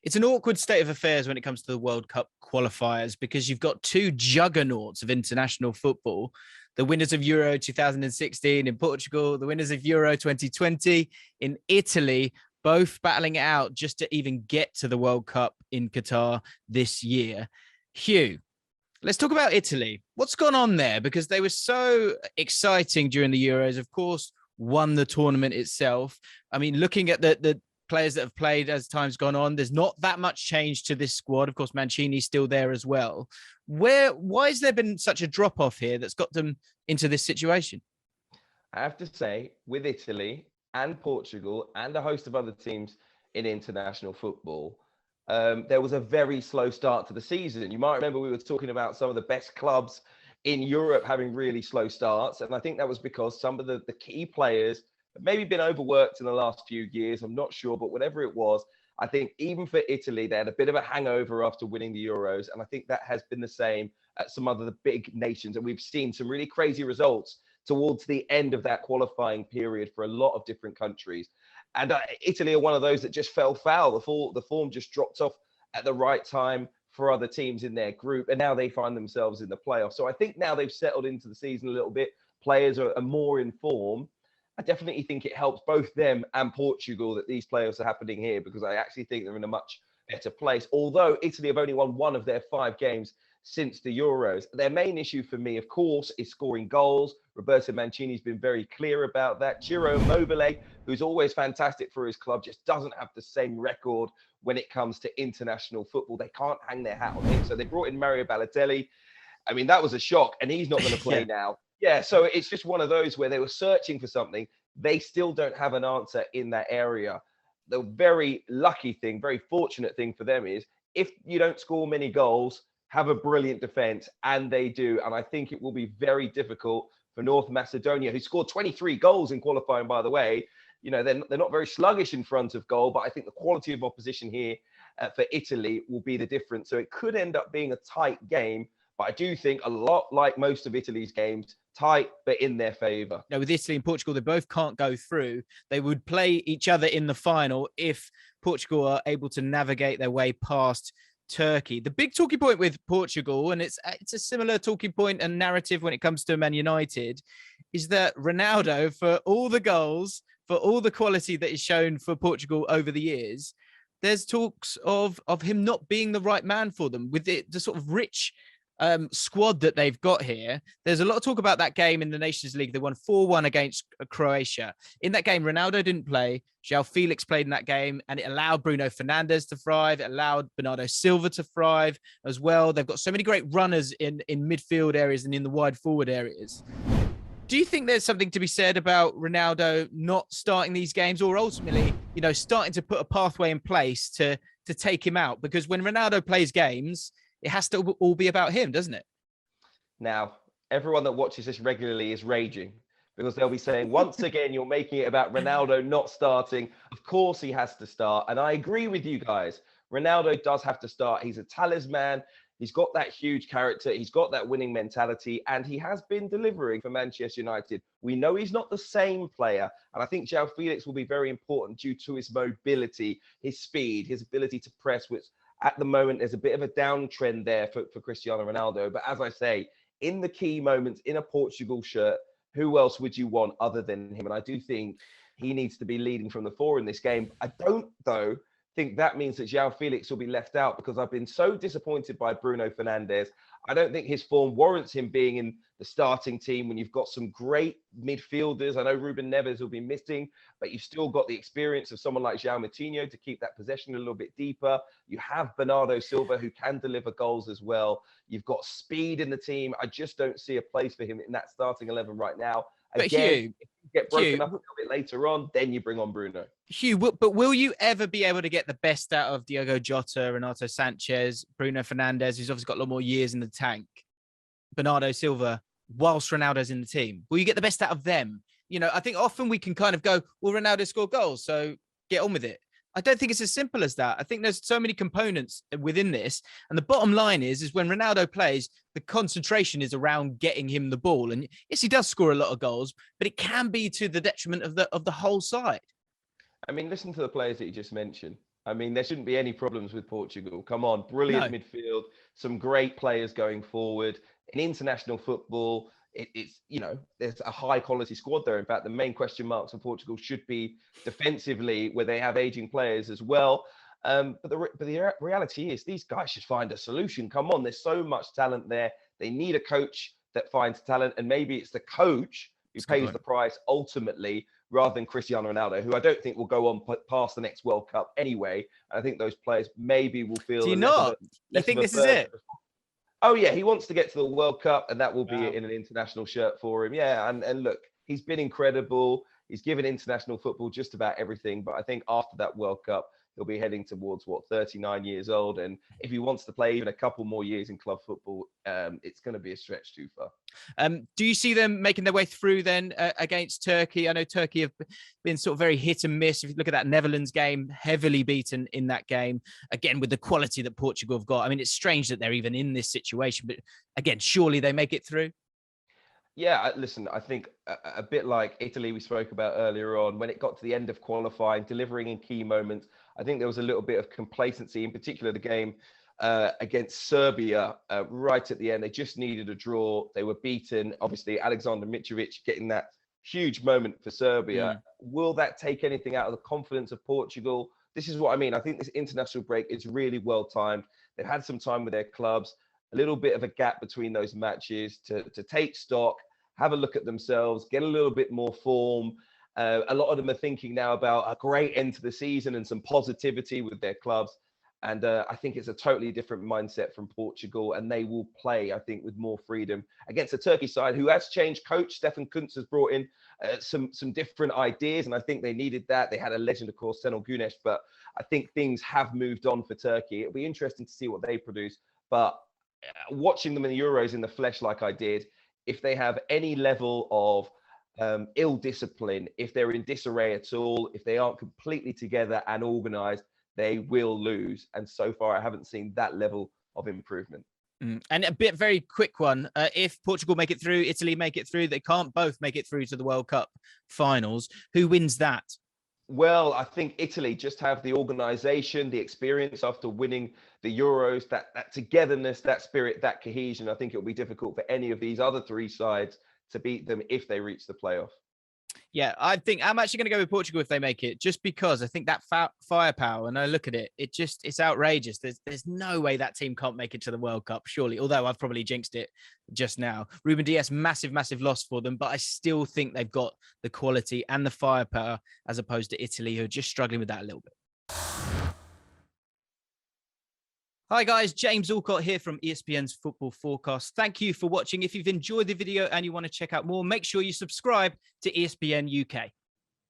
It's an awkward state of affairs when it comes to the World Cup qualifiers because you've got two juggernauts of international football, the winners of Euro 2016 in Portugal, the winners of Euro 2020 in Italy, both battling it out just to even get to the World Cup in Qatar this year. Hugh, let's talk about Italy. What's gone on there? Because they were so exciting during the Euros, of course, won the tournament itself. I mean, looking at the players that have played as time's gone on, there's not that much change to this squad. Of course, Mancini's still there as well. Why has there been such a drop-off here that's got them into this situation? I have to say, with Italy and Portugal and a host of other teams in international football, there was a very slow start to the season. You might remember we were talking about some of the best clubs in Europe having really slow starts. And I think that was because some of the key players maybe been overworked in the last few years. I'm not sure, but whatever it was, I think even for Italy, they had a bit of a hangover after winning the Euros. And I think that has been the same at some other big nations. And we've seen some really crazy results towards the end of that qualifying period for a lot of different countries. And Italy are one of those that just fell foul. The form just dropped off at the right time for other teams in their group. And now they find themselves in the playoffs. So I think now they've settled into the season a little bit. Players are more in form. I definitely think it helps both them and Portugal that these playoffs are happening here, because I actually think they're in a much better place. Although Italy have only won one of their 5 games since the Euros. Their main issue for me, of course, is scoring goals. Roberto Mancini's been very clear about that. Ciro Immobile, who's always fantastic for his club, just doesn't have the same record when it comes to international football. They can't hang their hat on him. So they brought in Mario Balotelli. I mean, that was a shock, and he's not going to play now. Yeah, so it's just one of those where they were searching for something. They still don't have an answer in that area. The very lucky thing, very fortunate thing for them is if you don't score many goals, have a brilliant defense, and they do. And I think it will be very difficult for North Macedonia, who scored 23 goals in qualifying, by the way. You know, they're not very sluggish in front of goal, but I think the quality of opposition here for Italy will be the difference. So it could end up being a tight game. But I do think a lot like most of Italy's games, tight, but in their favour. Now, with Italy and Portugal, they both can't go through. They would play each other in the final if Portugal are able to navigate their way past Turkey. The big talking point with Portugal, and it's a similar talking point and narrative when it comes to Man United, is that Ronaldo, for all the goals, for all the quality that is shown for Portugal over the years, there's talks of him not being the right man for them with the sort of rich squad that they've got here. There's a lot of talk about that game in the Nations League. They won 4-1 against Croatia. In that game, Ronaldo didn't play. João Felix played in that game, and it allowed Bruno Fernandes to thrive. It allowed Bernardo Silva to thrive as well. They've got so many great runners in midfield areas and in the wide forward areas. Do you think there's something to be said about Ronaldo not starting these games, or ultimately, you know, starting to put a pathway in place to take him out? Because when Ronaldo plays games, it has to all be about him, doesn't it? Now, everyone that watches this regularly is raging because they'll be saying, once again, you're making it about Ronaldo not starting. Of course he has to start. And I agree with you guys. Ronaldo does have to start. He's a talisman. He's got that huge character. He's got that winning mentality, and he has been delivering for Manchester United. We know he's not the same player. And I think João Felix will be very important due to his mobility, his speed, his ability to press, which at the moment, there's a bit of a downtrend there for Cristiano Ronaldo. But as I say, in the key moments in a Portugal shirt, who else would you want other than him? And I do think he needs to be leading from the fore in this game. I don't, though, think that means that João Felix will be left out, because I've been so disappointed by Bruno Fernandes. I don't think his form warrants him being in the starting team when you've got some great midfielders. I know Ruben Neves will be missing, but you've still got the experience of someone like João Moutinho to keep that possession a little bit deeper. You have Bernardo Silva, who can deliver goals as well. You've got speed in the team. I just don't see a place for him in that starting 11 right now. But Again, Hugh, if you get broken up a little bit later on, then you bring on Bruno. Hugh, but will you ever be able to get the best out of Diogo Jota, Renato Sanchez, Bruno Fernandes, who's obviously got a lot more years in the tank, Bernardo Silva, whilst Ronaldo's in the team? Will you get the best out of them? You know, I think often we can kind of go, well, Ronaldo scored goals, so get on with it. I don't think it's as simple as that. I think there's so many components within this. And the bottom line is when Ronaldo plays, the concentration is around getting him the ball. And yes, he does score a lot of goals, but it can be to the detriment of the whole side. I mean, listen to the players that you just mentioned. I mean, there shouldn't be any problems with Portugal. Come on, brilliant No. midfield, some great players going forward. In international football, it's, there's a high quality squad there. In fact, the main question marks for Portugal should be defensively, where they have aging players as well. But the reality is, these guys should find a solution. Come on, there's so much talent there. They need a coach that finds talent, and maybe it's the coach who That's a good pays point. the price ultimately, rather than Cristiano Ronaldo, who I don't think will go on past the next World Cup anyway. I think those players maybe will Do feel you less of a not? You less of think a this is burden. it? Oh yeah, he wants to get to the World Cup, and that will be Wow. in an international shirt for him. Yeah, and look, he's been incredible. He's given international football just about everything. But I think after that World Cup, he'll be heading towards 39 years old, and if he wants to play even a couple more years in club football, it's going to be a stretch too far. Do you see them making their way through then against Turkey? I know Turkey have been sort of very hit and miss. If you look at that Netherlands game, heavily beaten in that game, again, with the quality that Portugal have got. I mean, it's strange that they're even in this situation, but again, surely they make it through. Yeah, listen, I think a bit like Italy we spoke about earlier on, when it got to the end of qualifying, delivering in key moments, I think there was a little bit of complacency, in particular the game against Serbia right at the end. They just needed a draw. They were beaten. Obviously, Alexander Mitrovic getting that huge moment for Serbia. Will that take anything out of the confidence of Portugal? This is what I mean. I think this international break is really well timed. They've had some time with their clubs, a little bit of a gap between those matches to take stock, have a look at themselves, get a little bit more form. A lot of them are thinking now about a great end to the season and some positivity with their clubs. And I think it's a totally different mindset from Portugal, and they will play, I think, with more freedom against a Turkey side who has changed coach. Stefan Kuntz has brought in some different ideas, and I think they needed that. They had a legend, of course, Senol Gunesh, but I think things have moved on for Turkey. It'll be interesting to see what they produce. But watching them in the Euros in the flesh like I did, if they have any level of ill discipline, if they're in disarray at all, if they aren't completely together and organized, they will lose. And so far, I haven't seen that level of improvement. And a very quick one. If Portugal make it through, Italy make it through, they can't both make it through to the World Cup finals. Who wins that? Well, I think Italy just have the organization, the experience after winning the Euros, that togetherness, that spirit, that cohesion. I think it'll be difficult for any of these other three sides to beat them if they reach the playoff. Yeah, I think I'm actually going to go with Portugal if they make it, just because I think that firepower, and I look at it, it's outrageous. There's no way that team can't make it to the World Cup, surely. Although I've probably jinxed it just now. Ruben Dias, massive loss for them, but I still think they've got the quality and the firepower as opposed to Italy, who are just struggling with that a little bit. Hi guys, James Alcott here from ESPN's Football Forecast. Thank you for watching. If you've enjoyed the video and you want to check out more, make sure you subscribe to ESPN UK.